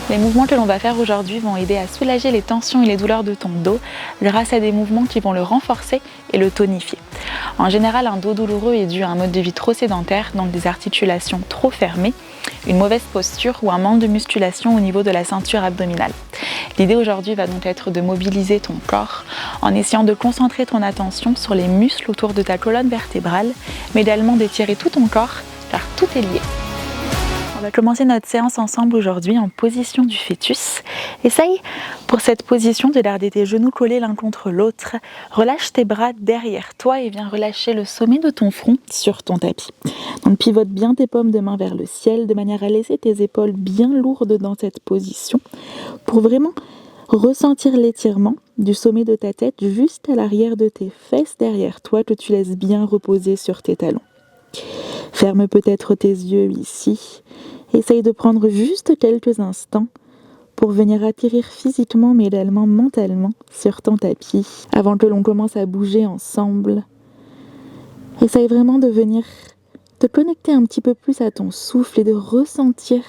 Les mouvements que l'on va faire aujourd'hui vont aider à soulager les tensions et les douleurs de ton dos grâce à des mouvements qui vont le renforcer et le tonifier. En général, un dos douloureux est dû à un mode de vie trop sédentaire, donc des articulations trop fermées, une mauvaise posture ou un manque de musculation au niveau de la ceinture abdominale. L'idée aujourd'hui va donc être de mobiliser ton corps en essayant de concentrer ton attention sur les muscles autour de ta colonne vertébrale, mais également d'étirer tout ton corps car tout est lié. On va commencer notre séance ensemble aujourd'hui en position du fœtus. Essaye pour cette position de garder tes genoux collés l'un contre l'autre. Relâche tes bras derrière toi et viens relâcher le sommet de ton front sur ton tapis. Donc pivote bien tes paumes de main vers le ciel de manière à laisser tes épaules bien lourdes dans cette position pour vraiment ressentir l'étirement du sommet de ta tête juste à l'arrière de tes fesses derrière toi que tu laisses bien reposer sur tes talons. Ferme peut-être tes yeux ici. Essaye de prendre juste quelques instants pour venir atterrir physiquement mais également mentalement sur ton tapis avant que l'on commence à bouger ensemble. Essaye vraiment de venir te connecter un petit peu plus à ton souffle et de ressentir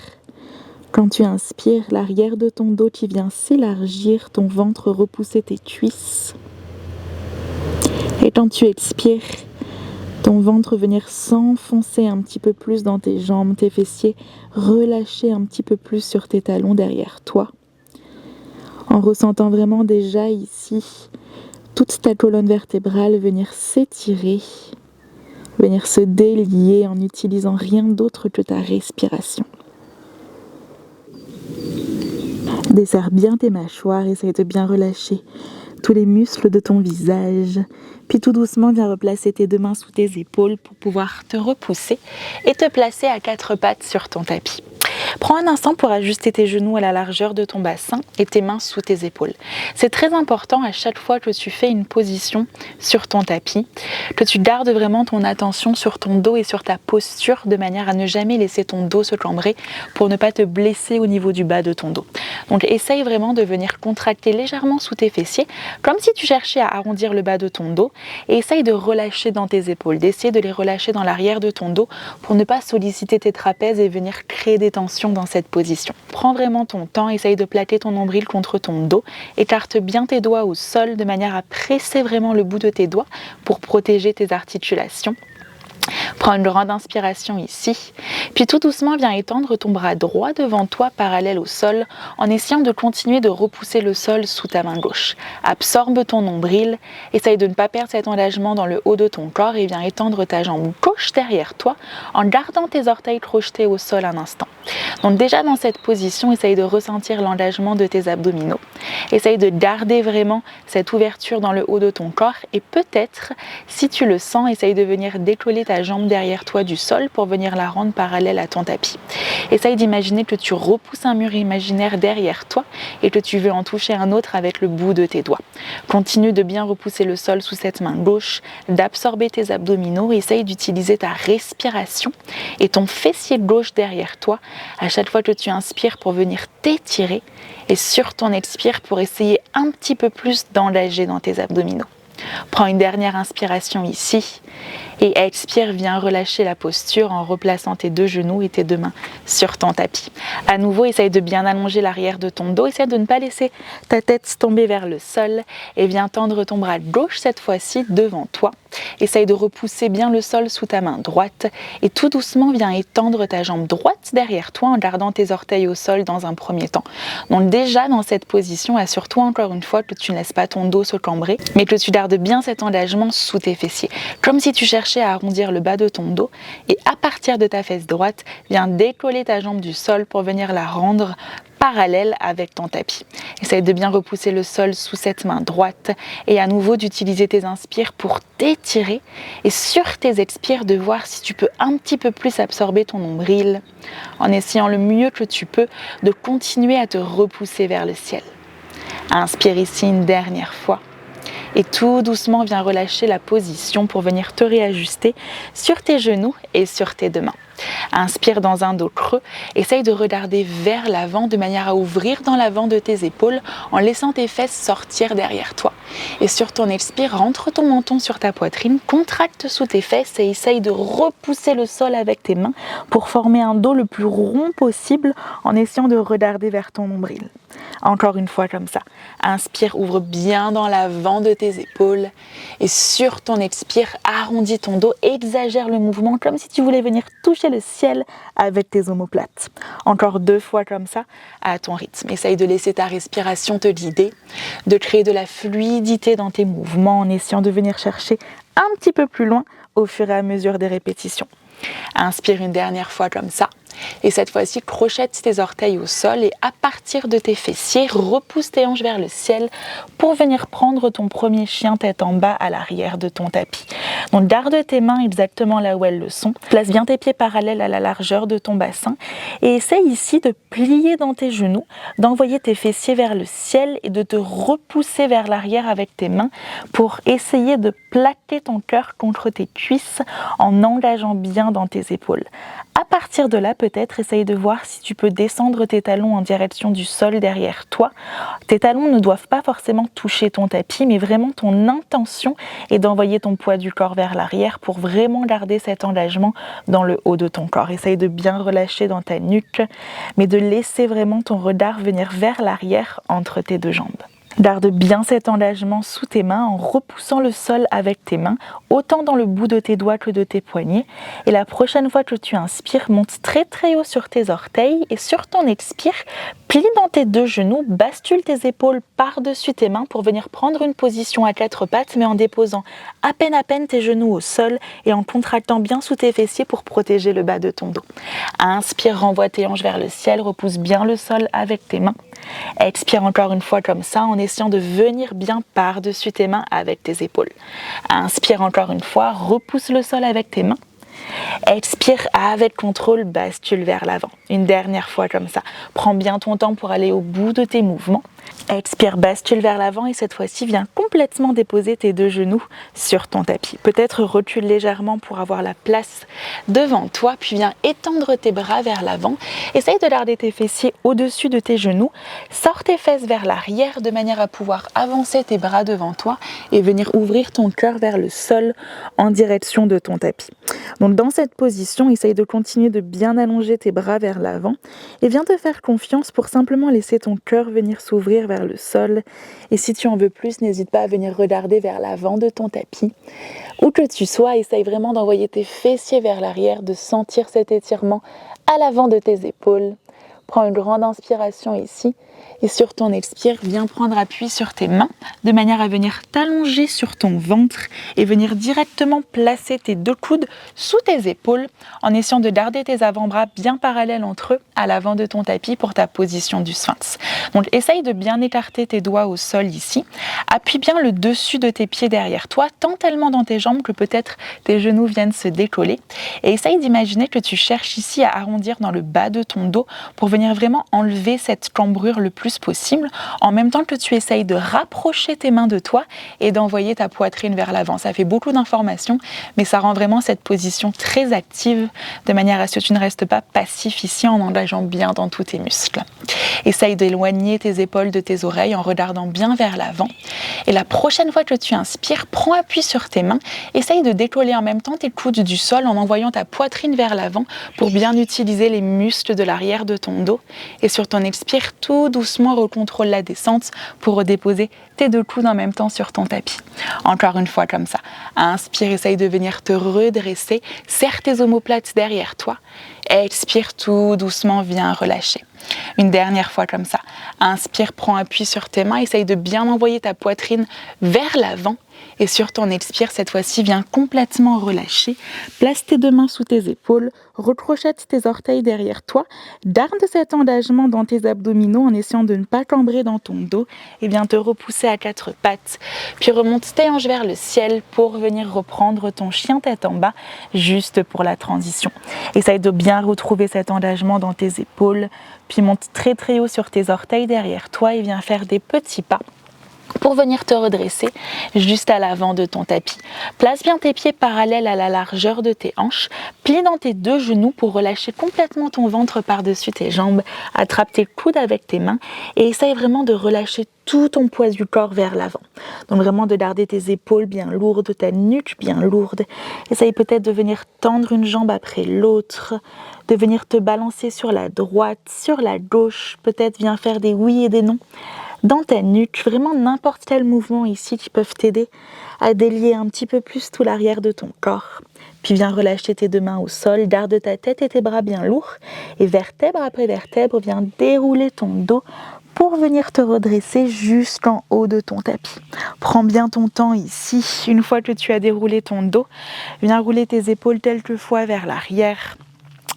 quand tu inspires l'arrière de ton dos qui vient s'élargir, ton ventre repousser tes cuisses. Et quand tu expires, ton ventre venir s'enfoncer un petit peu plus dans tes jambes, tes fessiers, relâcher un petit peu plus sur tes talons derrière toi. En ressentant vraiment déjà ici toute ta colonne vertébrale venir s'étirer, venir se délier en n'utilisant rien d'autre que ta respiration. Desserre bien tes mâchoires, essaye de bien relâcher tous les muscles de ton visage. Puis tout doucement, viens replacer tes deux mains sous tes épaules pour pouvoir te repousser et te placer à quatre pattes sur ton tapis. Prends un instant pour ajuster tes genoux à la largeur de ton bassin et tes mains sous tes épaules. C'est très important à chaque fois que tu fais une position sur ton tapis, que tu gardes vraiment ton attention sur ton dos et sur ta posture de manière à ne jamais laisser ton dos se cambrer pour ne pas te blesser au niveau du bas de ton dos. Donc essaye vraiment de venir contracter légèrement sous tes fessiers, comme si tu cherchais à arrondir le bas de ton dos, et essaye de relâcher dans tes épaules, d'essayer de les relâcher dans l'arrière de ton dos pour ne pas solliciter tes trapèzes et venir créer des tensions dans cette position. Prends vraiment ton temps, essaye de plaquer ton nombril contre ton dos, écarte bien tes doigts au sol de manière à presser vraiment le bout de tes doigts pour protéger tes articulations. Prends une grande inspiration ici, puis tout doucement viens étendre ton bras droit devant toi parallèle au sol en essayant de continuer de repousser le sol sous ta main gauche. Absorbe ton nombril, essaye de ne pas perdre cet engagement dans le haut de ton corps et viens étendre ta jambe gauche derrière toi en gardant tes orteils crochetés au sol un instant. Donc déjà dans cette position, essaye de ressentir l'engagement de tes abdominaux. Essaye de garder vraiment cette ouverture dans le haut de ton corps et peut-être, si tu le sens, essaye de venir décoller ta jambe derrière toi du sol pour venir la rendre parallèle à ton tapis. Essaye d'imaginer que tu repousses un mur imaginaire derrière toi et que tu veux en toucher un autre avec le bout de tes doigts. Continue de bien repousser le sol sous cette main gauche, d'absorber tes abdominaux. Essaye d'utiliser ta respiration et ton fessier gauche derrière toi à chaque fois que tu inspires pour venir t'étirer et sur ton expire pour essayer un petit peu plus d'engager dans tes abdominaux. Prends une dernière inspiration ici et expire, viens relâcher la posture en replaçant tes deux genoux et tes deux mains sur ton tapis. À nouveau, essaye de bien allonger l'arrière de ton dos, essaye de ne pas laisser ta tête tomber vers le sol et viens tendre ton bras gauche cette fois-ci devant toi. Essaye de repousser bien le sol sous ta main droite et tout doucement viens étendre ta jambe droite derrière toi en gardant tes orteils au sol dans un premier temps. Donc déjà dans cette position, assure-toi encore une fois que tu ne laisses pas ton dos se cambrer mais que tu gardes bien cet engagement sous tes fessiers. Comme si tu cherchais à arrondir le bas de ton dos et à partir de ta fesse droite, viens décoller ta jambe du sol pour venir la rendre parallèle avec ton tapis. Essaye de bien repousser le sol sous cette main droite et à nouveau d'utiliser tes inspires pour t'étirer et sur tes expires de voir si tu peux un petit peu plus absorber ton nombril en essayant le mieux que tu peux de continuer à te repousser vers le ciel. Inspire ici une dernière fois. Et tout doucement, viens relâcher la position pour venir te réajuster sur tes genoux et sur tes deux mains. Inspire dans un dos creux, essaye de regarder vers l'avant de manière à ouvrir dans l'avant de tes épaules en laissant tes fesses sortir derrière toi. Et sur ton expire, rentre ton menton sur ta poitrine, contracte sous tes fesses et essaye de repousser le sol avec tes mains pour former un dos le plus rond possible en essayant de regarder vers ton nombril. Encore une fois comme ça. Inspire, ouvre bien dans l'avant de tes épaules et sur ton expire, arrondis ton dos, exagère le mouvement comme si tu voulais venir toucher le ciel avec tes omoplates. Encore 2 fois comme ça, à ton rythme. Essaye de laisser ta respiration te guider, de créer de la fluidité dans tes mouvements en essayant de venir chercher un petit peu plus loin au fur et à mesure des répétitions. Inspire une dernière fois comme ça. Et cette fois-ci, crochette tes orteils au sol et à partir de tes fessiers, repousse tes hanches vers le ciel pour venir prendre ton premier chien tête en bas à l'arrière de ton tapis. Donc garde tes mains exactement là où elles le sont. Place bien tes pieds parallèles à la largeur de ton bassin et essaye ici de plier dans tes genoux, d'envoyer tes fessiers vers le ciel et de te repousser vers l'arrière avec tes mains pour essayer de plaquer ton cœur contre tes cuisses en engageant bien dans tes épaules. À partir de là, peut-être, essaye de voir si tu peux descendre tes talons en direction du sol derrière toi. Tes talons ne doivent pas forcément toucher ton tapis, mais vraiment ton intention est d'envoyer ton poids du corps vers l'arrière pour vraiment garder cet engagement dans le haut de ton corps. Essaye de bien relâcher dans ta nuque, mais de laisser vraiment ton regard venir vers l'arrière entre tes 2 jambes. Garde bien cet engagement sous tes mains en repoussant le sol avec tes mains, autant dans le bout de tes doigts que de tes poignets. Et la prochaine fois que tu inspires, monte très très haut sur tes orteils et sur ton expire, plie dans tes 2 genoux, bascule tes épaules par-dessus tes mains pour venir prendre une position à 4 pattes, mais en déposant à peine tes genoux au sol et en contractant bien sous tes fessiers pour protéger le bas de ton dos. Inspire, renvoie tes hanches vers le ciel, repousse bien le sol avec tes mains. Expire encore une fois comme ça en essayant de venir bien par-dessus tes mains avec tes épaules. Inspire encore une fois, repousse le sol avec tes mains. Expire avec contrôle, bascule vers l'avant. Une dernière fois comme ça. Prends bien ton temps pour aller au bout de tes mouvements. Expire, bascule vers l'avant et cette fois-ci, viens complètement déposer tes 2 genoux sur ton tapis. Peut-être recule légèrement pour avoir la place devant toi, puis viens étendre tes bras vers l'avant. Essaye de garder tes fessiers au-dessus de tes genoux. Sors tes fesses vers l'arrière de manière à pouvoir avancer tes bras devant toi et venir ouvrir ton cœur vers le sol en direction de ton tapis. Donc dans cette position, essaye de continuer de bien allonger tes bras vers l'avant et viens te faire confiance pour simplement laisser ton cœur venir s'ouvrir vers le sol. Et si tu en veux plus, n'hésite pas à venir regarder vers l'avant de ton tapis. Où que tu sois, essaye vraiment d'envoyer tes fessiers vers l'arrière, de sentir cet étirement à l'avant de tes épaules. Prends une grande inspiration ici et sur ton expire, viens prendre appui sur tes mains de manière à venir t'allonger sur ton ventre et venir directement placer tes 2 coudes sous tes épaules en essayant de garder tes avant-bras bien parallèles entre eux à l'avant de ton tapis pour ta position du sphinx. Donc essaye de bien écarter tes doigts au sol ici. Appuie bien le dessus de tes pieds derrière toi, tant tellement dans tes jambes que peut-être tes genoux viennent se décoller. Et essaye d'imaginer que tu cherches ici à arrondir dans le bas de ton dos pour venir vraiment enlever cette cambrure le plus possible, en même temps que tu essayes de rapprocher tes mains de toi et d'envoyer ta poitrine vers l'avant. Ça fait beaucoup d'informations, mais ça rend vraiment cette position très active, de manière à ce que tu ne restes pas passif ici en engageant bien dans tous tes muscles. Essaye d'éloigner tes épaules de tes oreilles en regardant bien vers l'avant. Et la prochaine fois que tu inspires, prends appui sur tes mains. Essaye de décoller en même temps tes coudes du sol en envoyant ta poitrine vers l'avant pour bien utiliser les muscles de l'arrière de ton dos. Et sur ton expire, tout doucement recontrôle la descente pour redéposer tes 2 coudes en même temps sur ton tapis. Encore une fois comme ça. Inspire, essaye de venir te redresser. Serre tes omoplates derrière toi. Expire, tout doucement, viens relâcher. Une dernière fois comme ça. Inspire, prends appui sur tes mains. Essaye de bien envoyer ta poitrine vers l'avant. Et sur ton expire, cette fois-ci, viens complètement relâcher. Place tes 2 mains sous tes épaules. Recrochette tes orteils derrière toi. Garde cet engagement dans tes abdominaux en essayant de ne pas cambrer dans ton dos. Et viens te repousser à 4 pattes. Puis remonte tes hanches vers le ciel pour venir reprendre ton chien tête en bas, juste pour la transition. Essaye de bien retrouver cet engagement dans tes épaules. Puis monte très très haut sur tes orteils derrière toi et viens faire des petits pas pour venir te redresser juste à l'avant de ton tapis. Place bien tes pieds parallèles à la largeur de tes hanches, plie dans tes deux genoux pour relâcher complètement ton ventre par-dessus tes jambes, attrape tes coudes avec tes mains et essaye vraiment de relâcher tout ton poids du corps vers l'avant. Donc vraiment de garder tes épaules bien lourdes, ta nuque bien lourde. Essaye peut-être de venir tendre une jambe après l'autre, de venir te balancer sur la droite, sur la gauche, peut-être viens faire des oui et des non dans ta nuque, vraiment n'importe quel mouvement ici qui peuvent t'aider à délier un petit peu plus tout l'arrière de ton corps. Puis viens relâcher tes deux mains au sol, garde ta tête et tes bras bien lourds et vertèbre après vertèbre, viens dérouler ton dos pour venir te redresser jusqu'en haut de ton tapis. Prends bien ton temps ici. Une fois que tu as déroulé ton dos, viens rouler tes épaules quelquefois vers l'arrière.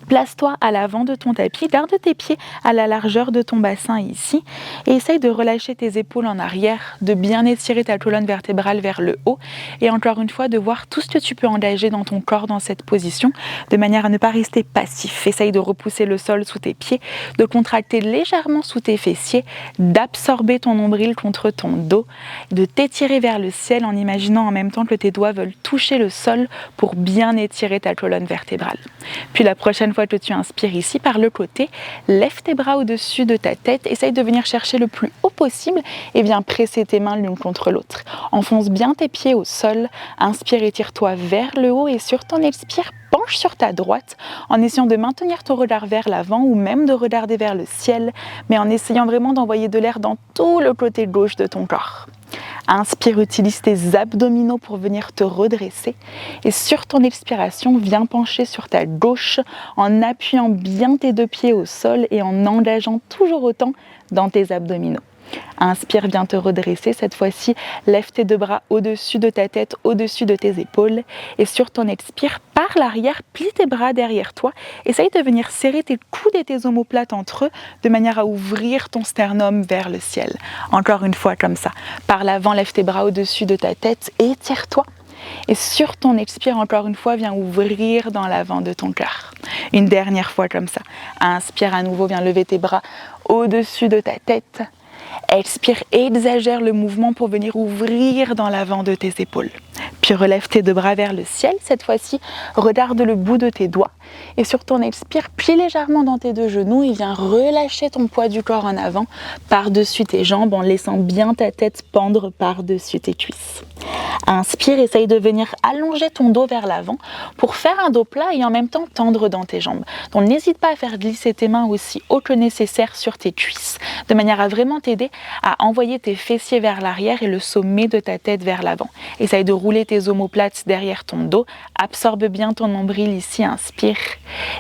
Place-toi à l'avant de ton tapis, garde tes pieds à la largeur de ton bassin ici et essaye de relâcher tes épaules en arrière, de bien étirer ta colonne vertébrale vers le haut et encore une fois de voir tout ce que tu peux engager dans ton corps dans cette position de manière à ne pas rester passif. Essaye de repousser le sol sous tes pieds, de contracter légèrement sous tes fessiers, d'absorber ton nombril contre ton dos, de t'étirer vers le ciel en imaginant en même temps que tes doigts veulent toucher le sol pour bien étirer ta colonne vertébrale. Puis la prochaine fois que tu inspires ici par le côté, lève tes bras au-dessus de ta tête, essaye de venir chercher le plus haut possible et viens presser tes mains l'une contre l'autre. Enfonce bien tes pieds au sol, inspire et tire-toi vers le haut et sur ton expire, penche sur ta droite en essayant de maintenir ton regard vers l'avant ou même de regarder vers le ciel, mais en essayant vraiment d'envoyer de l'air dans tout le côté gauche de ton corps. Inspire, utilise tes abdominaux pour venir te redresser et sur ton expiration, viens pencher sur ta gauche en appuyant bien tes deux pieds au sol et en engageant toujours autant dans tes abdominaux. Inspire, viens te redresser. Cette fois-ci, lève tes deux bras au-dessus de ta tête, au-dessus de tes épaules. Et sur ton expire, par l'arrière, plie tes bras derrière toi. Essaye de venir serrer tes coudes et tes omoplates entre eux de manière à ouvrir ton sternum vers le ciel. Encore une fois comme ça. Par l'avant, lève tes bras au-dessus de ta tête et étire-toi. Et sur ton expire, encore une fois, viens ouvrir dans l'avant de ton cœur. Une dernière fois comme ça. Inspire à nouveau, viens lever tes bras au-dessus de ta tête. Expire, exagère le mouvement pour venir ouvrir dans l'avant de tes épaules. Puis relève tes deux bras vers le ciel. Cette fois-ci, regarde le bout de tes doigts. Et sur ton expire, plie légèrement dans tes deux genoux et viens relâcher ton poids du corps en avant par-dessus tes jambes en laissant bien ta tête pendre par-dessus tes cuisses. Inspire, essaye de venir allonger ton dos vers l'avant pour faire un dos plat et en même temps tendre dans tes jambes. Donc n'hésite pas à faire glisser tes mains aussi haut que nécessaire sur tes cuisses de manière à vraiment t'aider à envoyer tes fessiers vers l'arrière et le sommet de ta tête vers l'avant. Essaye de rouler tes omoplates derrière ton dos, absorbe bien ton nombril ici, inspire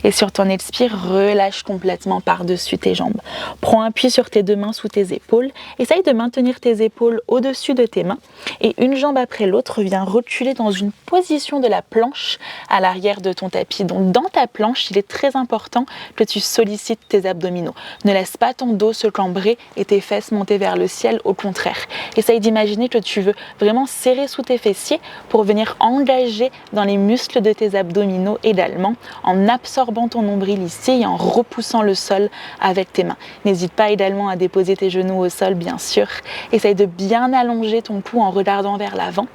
et sur ton expire, relâche complètement par-dessus tes jambes. Prends appui sur tes deux mains sous tes épaules, essaye de maintenir tes épaules au-dessus de tes mains et une jambe après l'autre vient reculer dans une position de la planche à l'arrière de ton tapis. Donc dans ta planche, il est très important que tu sollicites tes abdominaux. Ne laisse pas ton dos se cambrer et tes fesses monter vers le ciel, au contraire. Essaye d'imaginer que tu veux vraiment serrer sous tes fessiers pour venir engager dans les muscles de tes abdominaux également en absorbant ton nombril ici et en repoussant le sol avec tes mains. N'hésite pas également à déposer tes genoux au sol, bien sûr. Essaye de bien allonger ton cou en regardant vers l'avant.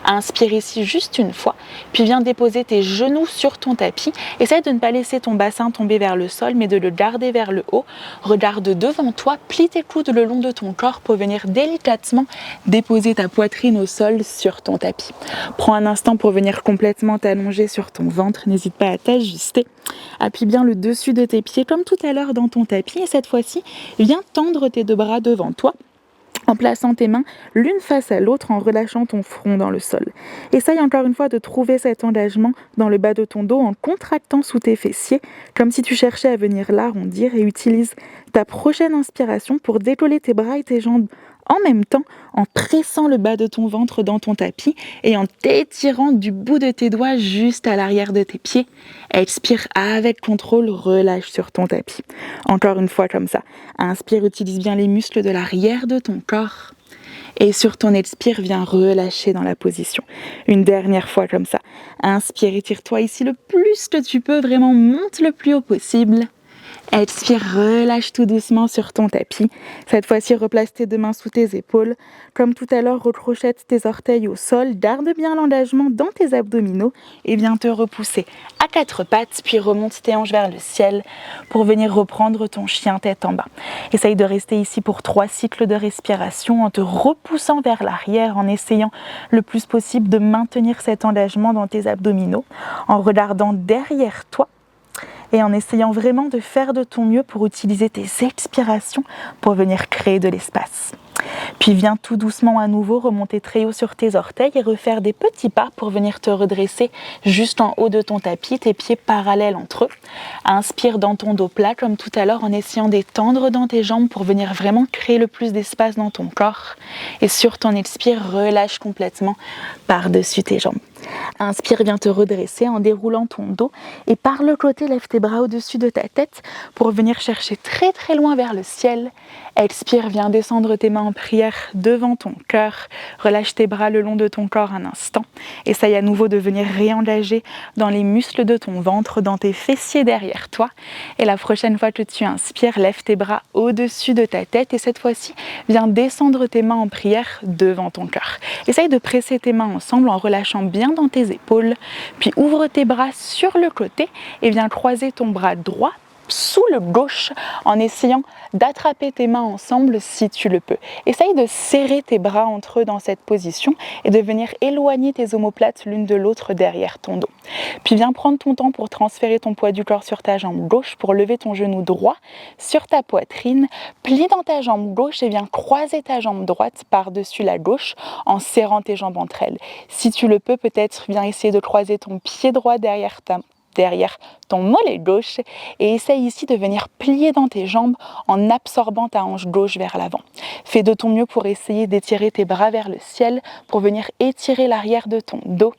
Inspire ici juste une fois, puis viens déposer tes genoux sur ton tapis. Essaye de ne pas laisser ton bassin tomber vers le sol, mais de le garder vers le haut. Regarde devant toi, plie tes coudes le long de ton corps pour venir délicatement déposer ta poitrine au sol sur ton tapis. Prends un instant pour venir complètement t'allonger sur ton ventre. N'hésite pas à t'ajuster. Appuie bien le dessus de tes pieds comme tout à l'heure dans ton tapis et cette fois-ci, viens tendre tes deux bras devant toi en plaçant tes mains l'une face à l'autre en relâchant ton front dans le sol. Essaye encore une fois de trouver cet engagement dans le bas de ton dos en contractant sous tes fessiers, comme si tu cherchais à venir l'arrondir et utilise ta prochaine inspiration pour décoller tes bras et tes jambes en même temps en pressant le bas de ton ventre dans ton tapis et en t'étirant du bout de tes doigts juste à l'arrière de tes pieds. Expire avec contrôle, relâche sur ton tapis. Encore une fois comme ça. Inspire, utilise bien les muscles de l'arrière de ton corps. Et sur ton expire, viens relâcher dans la position. Une dernière fois comme ça. Inspire, étire-toi ici le plus que tu peux, vraiment monte le plus haut possible. Expire, relâche tout doucement sur ton tapis. Cette fois-ci, replace tes deux mains sous tes épaules. Comme tout à l'heure, recrochette tes orteils au sol. Garde bien l'engagement dans tes abdominaux et viens te repousser à quatre pattes, puis remonte tes hanches vers le ciel pour venir reprendre ton chien tête en bas. Essaye de rester ici pour 3 cycles de respiration en te repoussant vers l'arrière, en essayant le plus possible de maintenir cet engagement dans tes abdominaux, en regardant derrière toi et en essayant vraiment de faire de ton mieux pour utiliser tes expirations pour venir créer de l'espace. Puis viens tout doucement à nouveau remonter très haut sur tes orteils et refaire des petits pas pour venir te redresser juste en haut de ton tapis, tes pieds parallèles entre eux. Inspire dans ton dos plat comme tout à l'heure en essayant d'étendre dans tes jambes pour venir vraiment créer le plus d'espace dans ton corps. Et sur ton expire, relâche complètement par-dessus tes jambes. Inspire, viens te redresser en déroulant ton dos et par le côté, lève tes bras au-dessus de ta tête pour venir chercher très très loin vers le ciel. Expire, viens descendre tes mains en prière devant ton cœur. Relâche tes bras le long de ton corps un instant. Essaye à nouveau de venir réengager dans les muscles de ton ventre, dans tes fessiers derrière toi. Et la prochaine fois que tu inspires, lève tes bras au-dessus de ta tête et cette fois-ci, viens descendre tes mains en prière devant ton cœur. Essaye de presser tes mains ensemble en relâchant bien dans tes épaules, puis ouvre tes bras sur le côté et viens croiser ton bras droit sous le gauche en essayant d'attraper tes mains ensemble si tu le peux. Essaye de serrer tes bras entre eux dans cette position et de venir éloigner tes omoplates l'une de l'autre derrière ton dos. Puis viens prendre ton temps pour transférer ton poids du corps sur ta jambe gauche pour lever ton genou droit sur ta poitrine. Plie dans ta jambe gauche et viens croiser ta jambe droite par-dessus la gauche en serrant tes jambes entre elles. Si tu le peux, peut-être viens essayer de croiser ton pied droit derrière ton mollet gauche et essaye ici de venir plier dans tes jambes en absorbant ta hanche gauche vers l'avant. Fais de ton mieux pour essayer d'étirer tes bras vers le ciel pour venir étirer l'arrière de ton dos.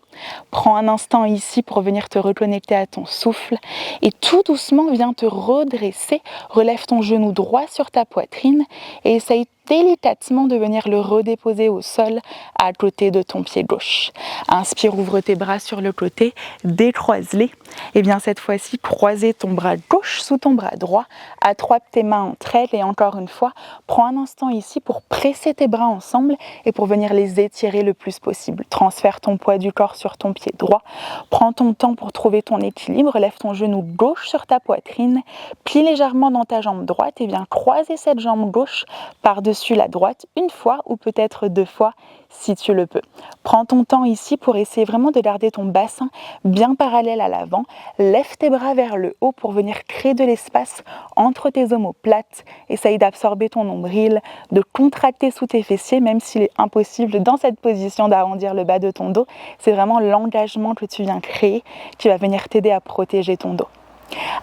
Prends un instant ici pour venir te reconnecter à ton souffle et tout doucement viens te redresser. Relève ton genou droit sur ta poitrine et essaye délicatement de venir le redéposer au sol à côté de ton pied gauche. Inspire, ouvre tes bras sur le côté, décroise-les. Et bien cette fois-ci, croiser ton bras gauche sous ton bras droit, attrape tes mains entre elles et encore une fois, prends un instant ici pour presser tes bras ensemble et pour venir les étirer le plus possible. Transfère ton poids du corps sur ton pied droit, prends ton temps pour trouver ton équilibre, lève ton genou gauche sur ta poitrine, plie légèrement dans ta jambe droite et viens croiser cette jambe gauche par-dessus la droite une fois ou peut-être 2 fois si tu le peux. Prends ton temps ici pour essayer vraiment de garder ton bassin bien parallèle à l'avant. Lève tes bras vers le haut pour venir créer de l'espace entre tes omoplates. Essaye d'absorber ton nombril, de contracter sous tes fessiers, même s'il est impossible dans cette position d'arrondir le bas de ton dos. C'est vraiment l'engagement que tu viens créer qui va venir t'aider à protéger ton dos.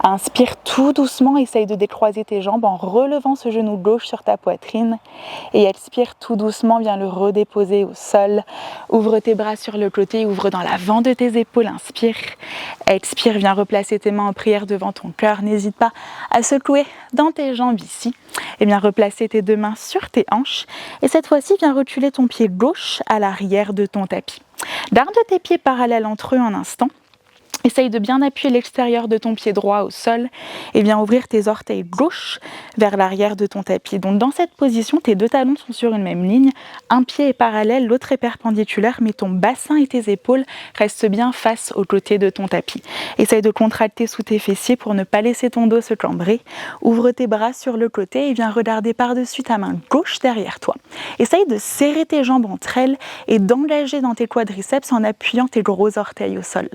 Inspire tout doucement, essaye de décroiser tes jambes en relevant ce genou gauche sur ta poitrine et expire tout doucement, viens le redéposer au sol. Ouvre tes bras sur le côté, ouvre dans l'avant de tes épaules, inspire. Expire, viens replacer tes mains en prière devant ton cœur, n'hésite pas à secouer dans tes jambes ici. Et bien replacer tes 2 mains sur tes hanches et cette fois-ci, viens reculer ton pied gauche à l'arrière de ton tapis. Garde tes pieds parallèles entre eux un instant. Essaye de bien appuyer l'extérieur de ton pied droit au sol et viens ouvrir tes orteils gauche vers l'arrière de ton tapis. Donc dans cette position, tes 2 talons sont sur une même ligne. Un pied est parallèle, l'autre est perpendiculaire, mais ton bassin et tes épaules restent bien face au côté de ton tapis. Essaye de contracter sous tes fessiers pour ne pas laisser ton dos se cambrer. Ouvre tes bras sur le côté et viens regarder par-dessus ta main gauche derrière toi. Essaye de serrer tes jambes entre elles et d'engager dans tes quadriceps en appuyant tes gros orteils au sol.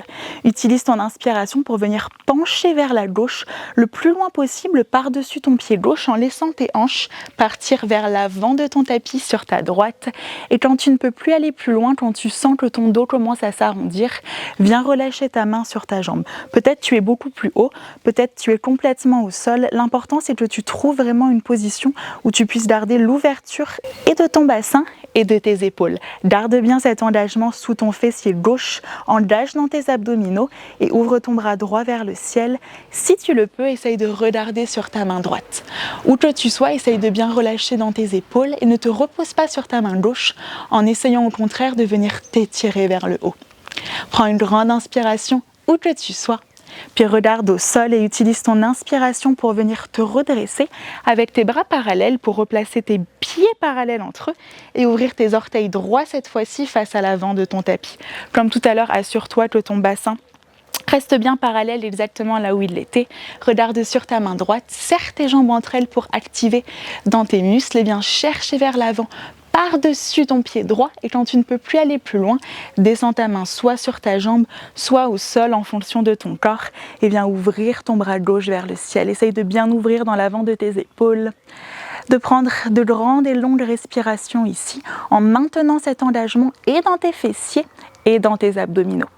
Utilise ton inspiration pour venir pencher vers la gauche le plus loin possible par-dessus ton pied gauche en laissant tes hanches partir vers l'avant de ton tapis sur ta droite. Et quand tu ne peux plus aller plus loin, quand tu sens que ton dos commence à s'arrondir, viens relâcher ta main sur ta jambe. Peut-être tu es beaucoup plus haut, peut-être tu es complètement au sol. L'important c'est que tu trouves vraiment une position où tu puisses garder l'ouverture et de ton bassin et de tes épaules. Garde bien cet engagement sous ton fessier gauche, engage dans tes abdominaux et ouvre ton bras droit vers le ciel. Si tu le peux, essaye de regarder sur ta main droite. Où que tu sois, essaye de bien relâcher dans tes épaules et ne te repose pas sur ta main gauche en essayant au contraire de venir t'étirer vers le haut. Prends une grande inspiration où que tu sois. Puis regarde au sol et utilise ton inspiration pour venir te redresser avec tes bras parallèles pour replacer tes pieds parallèles entre eux et ouvrir tes orteils droits cette fois-ci face à l'avant de ton tapis. Comme tout à l'heure, assure-toi que ton bassin reste bien parallèle exactement là où il était. Regarde sur ta main droite, serre tes jambes entre elles pour activer dans tes muscles et bien chercher vers l'avant par-dessus ton pied droit et quand tu ne peux plus aller plus loin, descends ta main soit sur ta jambe, soit au sol en fonction de ton corps et viens ouvrir ton bras gauche vers le ciel. Essaye de bien ouvrir dans l'avant de tes épaules, de prendre de grandes et longues respirations ici en maintenant cet engagement et dans tes fessiers et dans tes abdominaux.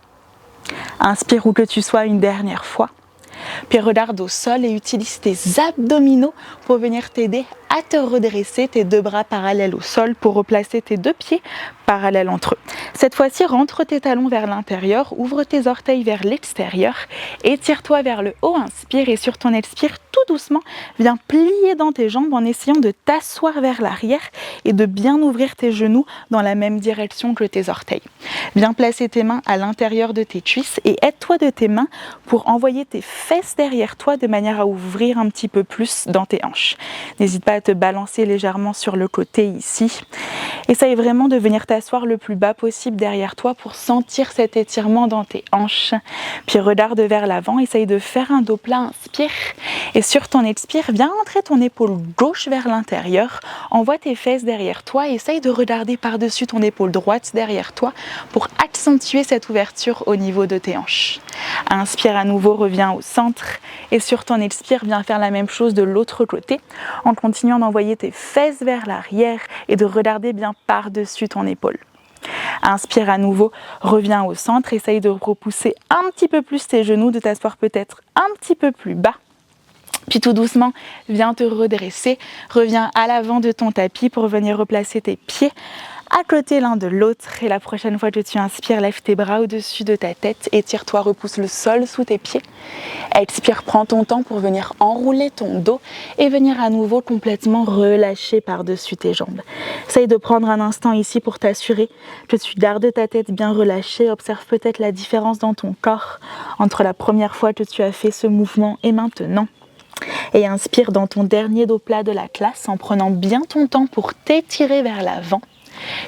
Inspire où que tu sois une dernière fois. Puis regarde au sol et utilise tes abdominaux pour venir t'aider à te redresser, tes deux bras parallèles au sol pour replacer tes deux pieds parallèles entre eux. Cette fois-ci, rentre tes talons vers l'intérieur, ouvre tes orteils vers l'extérieur, étire-toi vers le haut, inspire et sur ton expire, tout doucement, viens plier dans tes jambes en essayant de t'asseoir vers l'arrière et de bien ouvrir tes genoux dans la même direction que tes orteils. Viens placer tes mains à l'intérieur de tes cuisses et aide-toi de tes mains pour envoyer tes fesses derrière toi de manière à ouvrir un petit peu plus dans tes hanches. N'hésite pas à te balancer légèrement sur le côté ici. Essaye vraiment de venir t'asseoir le plus bas possible derrière toi pour sentir cet étirement dans tes hanches. Puis regarde vers l'avant, essaye de faire un dos plat, inspire. Et sur ton expire, viens entrer ton épaule gauche vers l'intérieur. Envoie tes fesses derrière toi et essaye de regarder par-dessus ton épaule droite derrière toi pour accentuer cette ouverture au niveau de tes hanches. Inspire à nouveau, reviens au centre. Et sur ton expire, viens faire la même chose de l'autre côté en continuant d'envoyer tes fesses vers l'arrière et de regarder bien par-dessus ton épaule. Inspire à nouveau, reviens au centre, essaye de repousser un petit peu plus tes genoux, de t'asseoir peut-être un petit peu plus bas. Puis tout doucement, viens te redresser, reviens à l'avant de ton tapis pour venir replacer tes pieds à côté l'un de l'autre. Et la prochaine fois que tu inspires, lève tes bras au-dessus de ta tête, étire-toi, repousse le sol sous tes pieds. Expire, prends ton temps pour venir enrouler ton dos et venir à nouveau complètement relâcher par-dessus tes jambes. Essaye de prendre un instant ici pour t'assurer que tu gardes ta tête bien relâchée. Observe peut-être la différence dans ton corps entre la première fois que tu as fait ce mouvement et maintenant. Et inspire dans ton dernier dos plat de la classe en prenant bien ton temps pour t'étirer vers l'avant.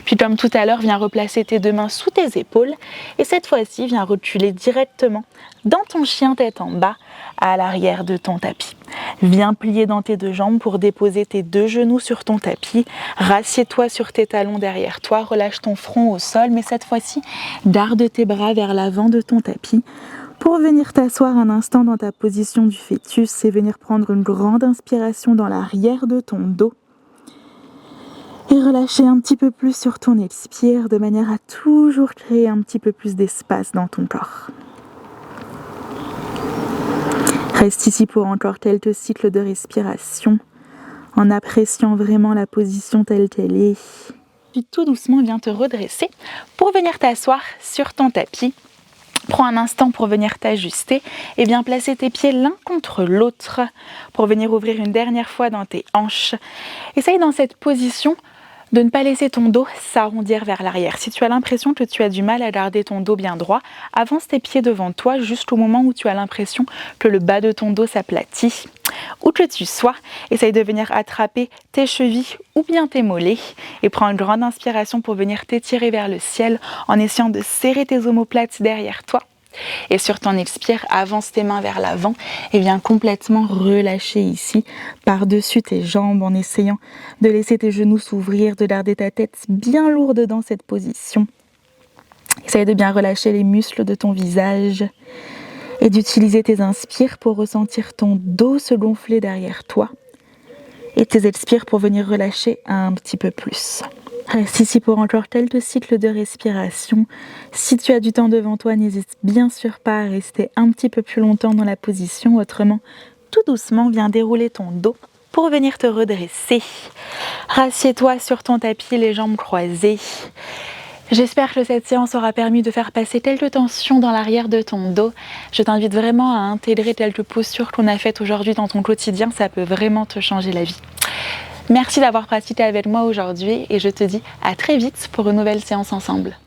Puis comme tout à l'heure, viens replacer tes deux mains sous tes épaules et cette fois-ci, viens reculer directement dans ton chien tête en bas à l'arrière de ton tapis. Viens plier dans tes deux jambes pour déposer tes deux genoux sur ton tapis. Rassieds-toi sur tes talons derrière toi, relâche ton front au sol, mais cette fois-ci, garde tes bras vers l'avant de ton tapis pour venir t'asseoir un instant dans ta position du fœtus et venir prendre une grande inspiration dans l'arrière de ton dos. Et relâcher un petit peu plus sur ton expire de manière à toujours créer un petit peu plus d'espace dans ton corps. Reste ici pour encore quelques cycles de respiration en appréciant vraiment la position telle qu'elle est. Puis tout doucement, viens te redresser pour venir t'asseoir sur ton tapis. Prends un instant pour venir t'ajuster et bien placer tes pieds l'un contre l'autre pour venir ouvrir une dernière fois dans tes hanches. Essaye dans cette position de ne pas laisser ton dos s'arrondir vers l'arrière. Si tu as l'impression que tu as du mal à garder ton dos bien droit, avance tes pieds devant toi jusqu'au moment où tu as l'impression que le bas de ton dos s'aplatit. Où que tu sois, essaye de venir attraper tes chevilles ou bien tes mollets et prends une grande inspiration pour venir t'étirer vers le ciel en essayant de serrer tes omoplates derrière toi. Et sur ton expire, avance tes mains vers l'avant et viens complètement relâcher ici par-dessus tes jambes en essayant de laisser tes genoux s'ouvrir, de garder ta tête bien lourde dans cette position. Essaye de bien relâcher les muscles de ton visage et d'utiliser tes inspires pour ressentir ton dos se gonfler derrière toi et tes expires pour venir relâcher un petit peu plus. Reste ici pour encore quelques cycles de respiration. Si tu as du temps devant toi, n'hésite bien sûr pas à rester un petit peu plus longtemps dans la position. Autrement, tout doucement, viens dérouler ton dos pour venir te redresser. Rassieds-toi sur ton tapis, les jambes croisées. J'espère que cette séance aura permis de faire passer quelques tensions dans l'arrière de ton dos. Je t'invite vraiment à intégrer quelques postures qu'on a faites aujourd'hui dans ton quotidien. Ça peut vraiment te changer la vie. Merci d'avoir pratiqué avec moi aujourd'hui et je te dis à très vite pour une nouvelle séance ensemble.